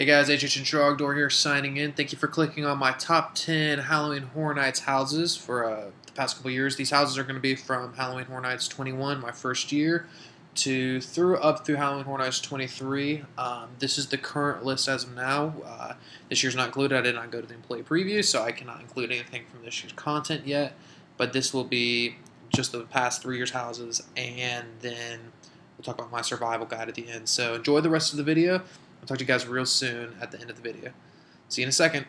guys, HHN Door here signing in. Thank you for clicking on my top 10 Halloween Horror Nights houses for the past couple years. These houses are going to be from Halloween Horror Nights 21, my first year, up through Halloween Horror Nights 23. This is the current list as of now. This year's not included. I did not go to the employee preview, so I cannot include anything from this year's content yet. But this will be just the past 3 years' houses, and then we'll talk about my survival guide at the end. So enjoy the rest of the video. I'll talk to you guys real soon at the end of the video. See you in a second.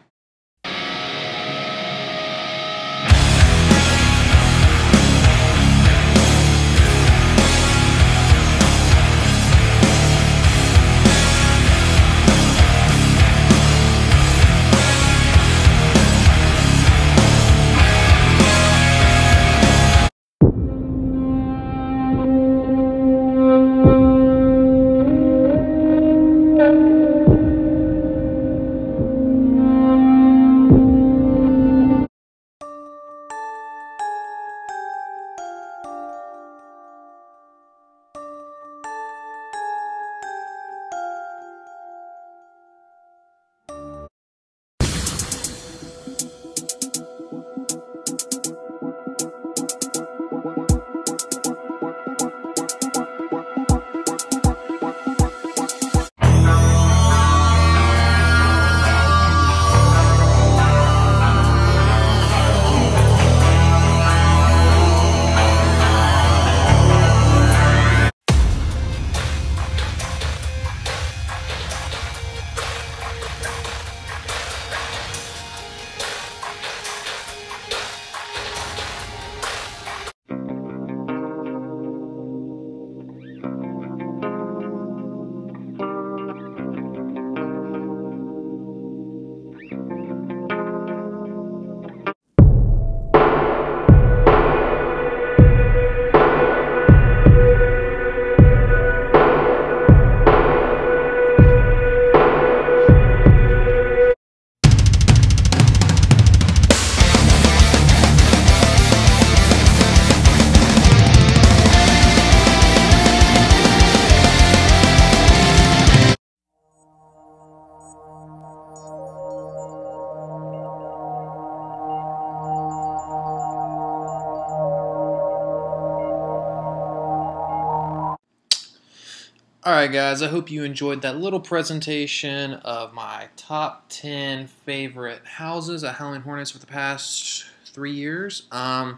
Alright guys, I hope you enjoyed that little presentation of my top 10 favorite houses at Halloween Horror Nights for the past 3 years. And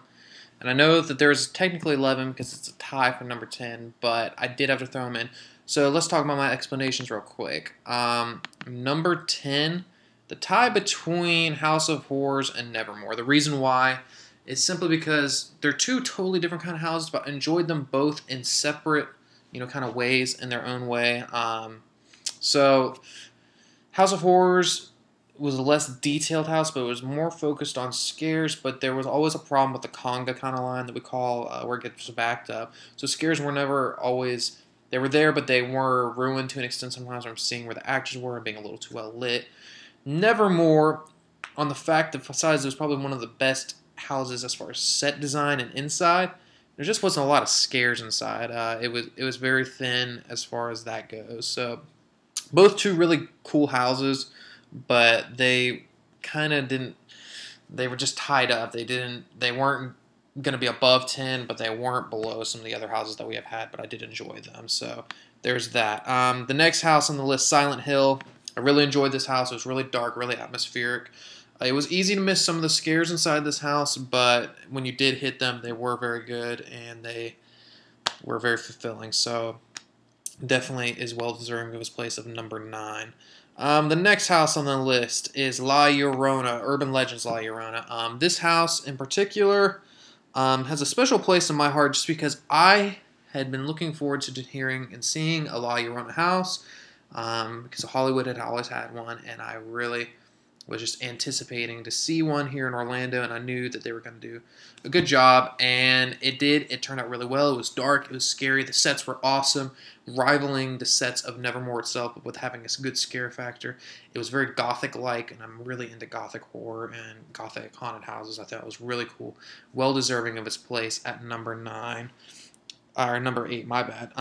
I know that there's technically 11 because it's a tie for number 10, but I did have to throw them in. So let's talk about my explanations real quick. Number 10, the tie between House of Horrors and Nevermore. The reason why is simply because they're two totally different kind of houses, but I enjoyed them both in separate kind of ways in their own way. So House of Horrors was a less detailed house, but it was more focused on scares, but there was always a problem with the conga kind of line that we call where it gets backed up. So scares were never always, they were there, but they were ruined to an extent sometimes from seeing where the actors were and being a little too well lit. Nevermore, on the fact that besides it was probably one of the best houses as far as set design and inside, there just wasn't a lot of scares inside. It was very thin as far as that goes. So both two really cool houses, but they kind of didn't. They were just tied up. They weren't going to be above 10, but they weren't below some of the other houses that we have had. But I did enjoy them. So there's that. The next house on the list, Silent Hill. I really enjoyed this house. It was really dark, really atmospheric. It was easy to miss some of the scares inside this house, but when you did hit them, they were very good, and they were very fulfilling. So definitely is well-deserving of his place of number 9. The next house on the list is La Llorona, Urban Legends La Llorona. This house in particular has a special place in my heart just because I had been looking forward to hearing and seeing a La Llorona house because Hollywood had always had one, and I really was just anticipating to see one here in Orlando, and I knew that they were going to do a good job, and it did. It turned out really well. It was dark. It was scary. The sets were awesome, rivaling the sets of Nevermore itself, but with having a good scare factor. It was very Gothic-like, and I'm really into Gothic horror and Gothic haunted houses. I thought it was really cool. Well-deserving of its place at number 9. Or number 8, my bad.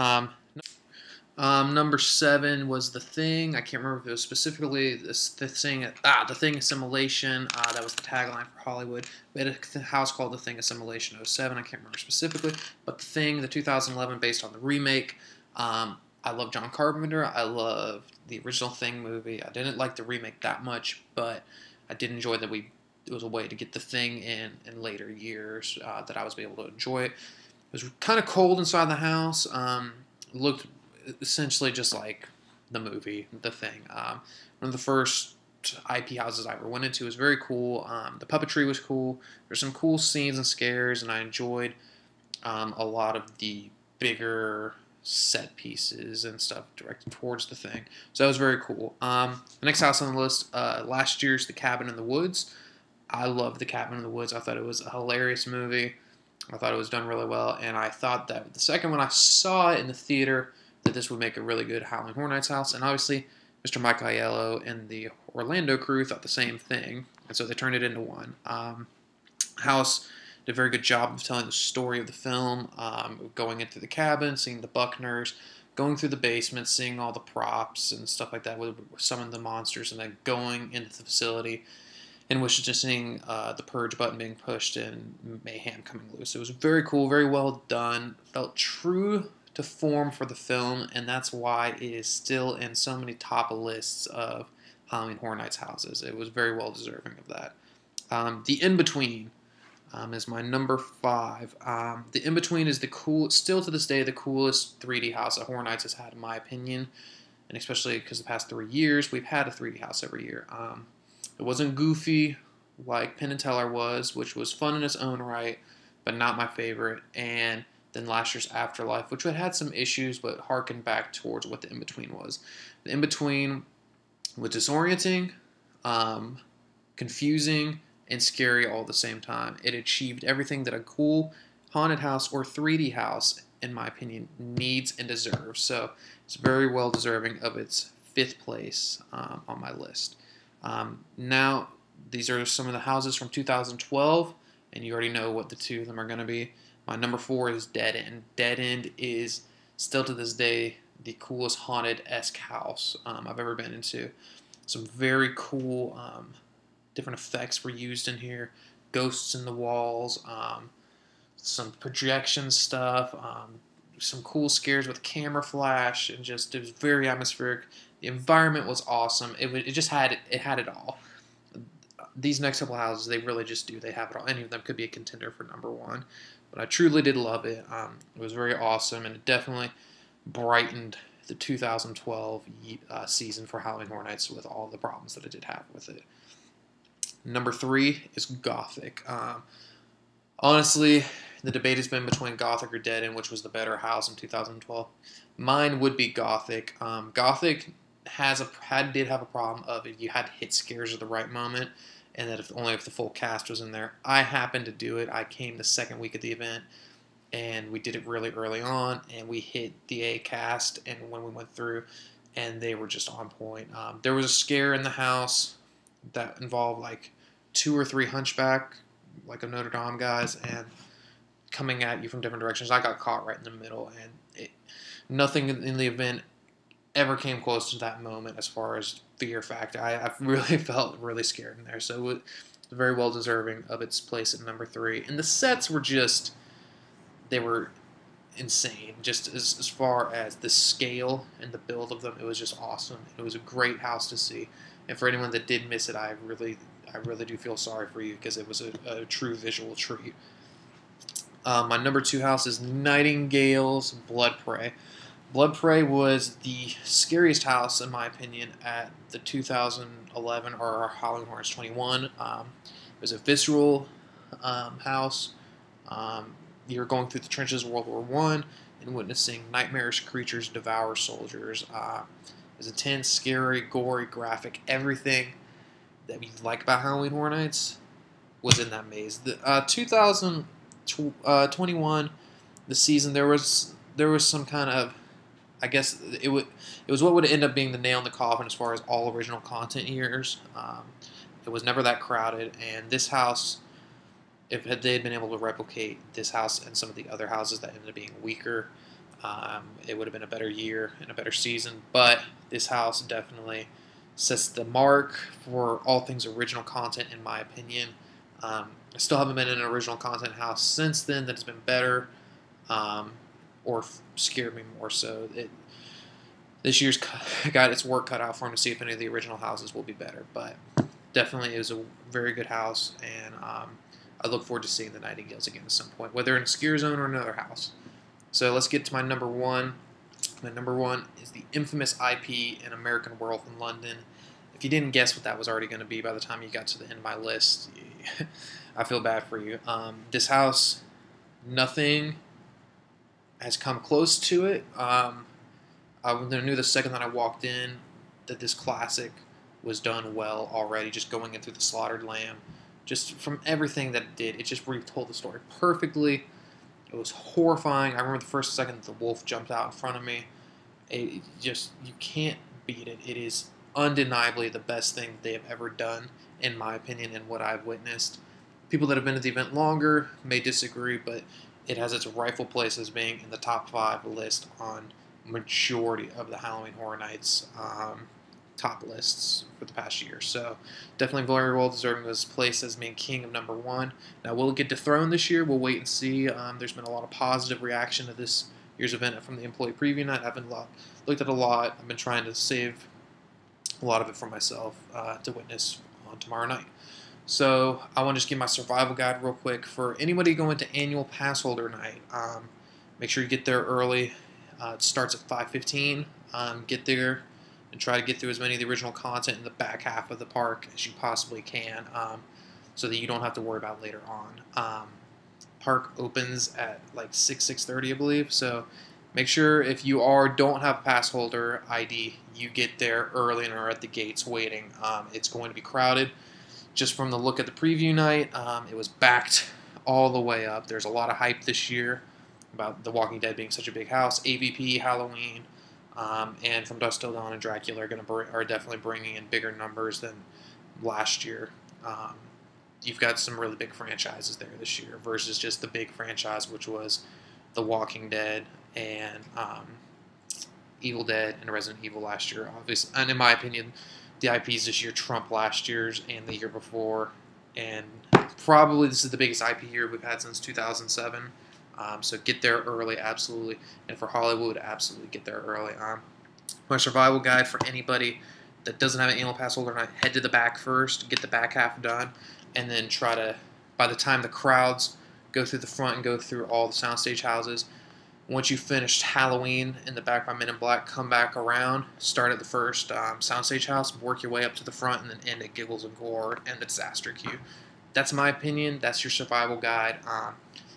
Number 7 was The Thing. I can't remember if it was specifically the thing. The Thing Assimilation. That was the tagline for Hollywood. We had a house called The Thing Assimilation '07. I can't remember specifically, but The Thing, the 2011, based on the remake. I love John Carpenter. I loved the original Thing movie. I didn't like the remake that much, but I did enjoy that it was a way to get The Thing in later years that I was able to enjoy it. It was kind of cold inside the house. Looked essentially just like the movie, The Thing. One of the first IP houses I ever went into. It was very cool. The puppetry was cool. There's some cool scenes and scares, and I enjoyed a lot of the bigger set pieces and stuff directed towards The Thing. So that was very cool. The next house on the list, last year's The Cabin in the Woods. I love The Cabin in the Woods. I thought it was a hilarious movie. I thought it was done really well, and I thought that the second when I saw it in the theater, that this would make a really good Howling Horror Nights house. And obviously, Mr. Mike Aiello and the Orlando crew thought the same thing, and so they turned it into one. House did a very good job of telling the story of the film, going into the cabin, seeing the Buckners, going through the basement, seeing all the props and stuff like that, with some of the monsters, and then going into the facility, in which just seeing the purge button being pushed and mayhem coming loose. It was very cool, very well done, felt true to form for the film, and that's why it is still in so many top lists of Halloween Horror Nights houses. It was very well deserving of that. The In-Between is my number 5. The In-Between is still to this day, the coolest 3D house that Horror Nights has had, in my opinion, and especially because the past 3 years, we've had a 3D house every year. It wasn't goofy like Penn and Teller was, which was fun in its own right, but not my favorite. And then last year's Afterlife, which had some issues, but harkened back towards what the In-Between was. The In-Between was disorienting, confusing, and scary all at the same time. It achieved everything that a cool haunted house or 3D house, in my opinion, needs and deserves. So it's very well deserving of its 5th place on my list. Now, these are some of the houses from 2012, and you already know what the 2 of them are going to be. My number 4 is Dead End. Dead End is still to this day the coolest haunted-esque house I've ever been into. Some very cool different effects were used in here. Ghosts in the walls, some projection stuff, some cool scares with camera flash, and just it was very atmospheric. The environment was awesome. It just had it all. These next couple houses, they really just do. They have it all. Any of them could be a contender for number 1. But I truly did love it. It was very awesome, and it definitely brightened the 2012 season for Howling Horror Nights with all the problems that it did have with it. Number 3 is Gothic. Honestly, the debate has been between Gothic or Dead End, which was the better house in 2012. Mine would be Gothic. Gothic did have a problem of if you had to hit scares at the right moment, and that only if the full cast was in there. I happened to do it. I came the second week of the event, and we did it really early on, and we hit the A cast, and when we went through, and they were just on point. There was a scare in the house that involved like 2 or 3 hunchback, like a Notre Dame guys, and coming at you from different directions. I got caught right in the middle, and nothing in the event ever came close to that moment as far as fear factor. I really felt really scared in there, so it was very well deserving of its place at number 3. And the sets were they were insane, just as far as the scale and the build of them. It was just awesome. It was a great house to see, and for anyone that did miss it, I really do feel sorry for you, because it was a true visual treat. My number 2 house is Nightingale's Blood Prey. Blood Prey was the scariest house, in my opinion, at the 2011 or Halloween Horror Nights 21. It was a visceral house. You're going through the trenches of World War I and witnessing nightmarish creatures devour soldiers. It was intense, scary, gory, graphic. Everything that we like about Halloween Horror Nights was in that maze. The 2021, the season, there was some kind of, I guess it was what would end up being the nail in the coffin as far as all original content years. It was never that crowded, and this house, if they had been able to replicate this house and some of the other houses that ended up being weaker, It would have been a better year and a better season, but this house definitely sets the mark for all things original content, in my opinion. I still haven't been in an original content house since then that has been better, um, or scared me more so. This year's got its work cut out for him to see if any of the original houses will be better, but definitely is a very good house, and I look forward to seeing the Nightingales again at some point, whether in a skier zone or another house. So let's get to my number one. My number one is the infamous IP in American World in London. If you didn't guess what that was already going to be by the time you got to the end of my list, I feel bad for you. This house, nothing has come close to it. I knew the second that I walked in that this classic was done well already, just going in through the slaughtered lamb. Just from everything that it did, it just retold the story perfectly. It was horrifying. I remember the first second that the wolf jumped out in front of me. You can't beat it. It is undeniably the best thing they have ever done, in my opinion, and what I've witnessed. People that have been at the event longer may disagree, but it has its rightful place as being in the top 5 list on majority of the Halloween Horror Nights top lists for the past year. So definitely very well deserving of his place as being king of number 1. Now, will it get dethroned this year? We'll wait and see. There's been a lot of positive reaction to this year's event from the employee preview night. I've been looked at a lot. I've been trying to save a lot of it for myself to witness on tomorrow night. So I want to just give my survival guide real quick for anybody going to annual pass holder night. Make sure you get there early. It starts at 5:15. Get there and try to get through as many of the original content in the back half of the park as you possibly can, so that you don't have to worry about later on. Park opens at like 6:30, I believe. So make sure if you don't have a pass holder ID, you get there early and are at the gates waiting. It's going to be crowded. Just from the look at the preview night, it was backed all the way up. There's a lot of hype this year about The Walking Dead being such a big house. AVP, Halloween, and From Dusk Till Dawn and Dracula are definitely bringing in bigger numbers than last year. You've got some really big franchises there this year versus just the big franchise, which was The Walking Dead and Evil Dead and Resident Evil last year, obviously. And in my opinion, the IPs this year trump last year's and the year before. And probably this is the biggest IP year we've had since 2007. So get there early, absolutely. And for Hollywood, absolutely get there early. My survival guide for anybody that doesn't have an annual pass holder, head to the back first, get the back half done, and then try to, by the time the crowds go through the front and go through all the soundstage houses, once you've finished Halloween in the back by Men in Black, come back around, start at the first soundstage house, work your way up to the front, and then end at Giggles and Gore and the Disaster Queue. That's my opinion. That's your survival guide.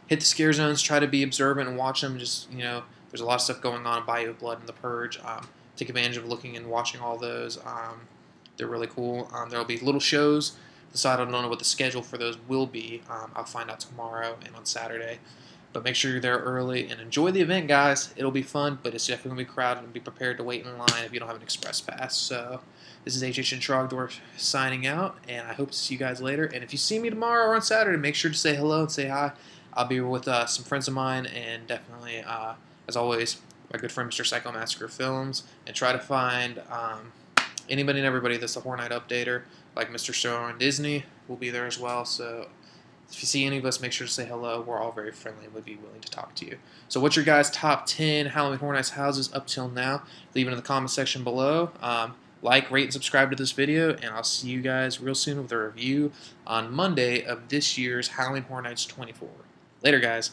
Hit the scare zones, try to be observant and watch them. Just, there's a lot of stuff going on in Bayou of Blood and The Purge. Take advantage of looking and watching all those. They're really cool. There will be little shows. I don't know what the schedule for those will be. I'll find out tomorrow and on Saturday. But make sure you're there early and enjoy the event, guys. It'll be fun, but it's definitely going to be crowded, and be prepared to wait in line if you don't have an express pass. So this is HHN Trogdor signing out, and I hope to see you guys later. And if you see me tomorrow or on Saturday, make sure to say hello and say hi. I'll be with some friends of mine, and definitely, as always, my good friend Mr. Psycho Massacre Films, and try to find anybody and everybody that's a Horror Night updater, like Mr. Show and Disney will be there as well. So if you see any of us, make sure to say hello. We're all very friendly and would be willing to talk to you. So what's your guys' top 10 Halloween Horror Nights houses up till now? Leave it in the comment section below. Like, rate, and subscribe to this video, and I'll see you guys real soon with a review on Monday of this year's Halloween Horror Nights 24. Later, guys.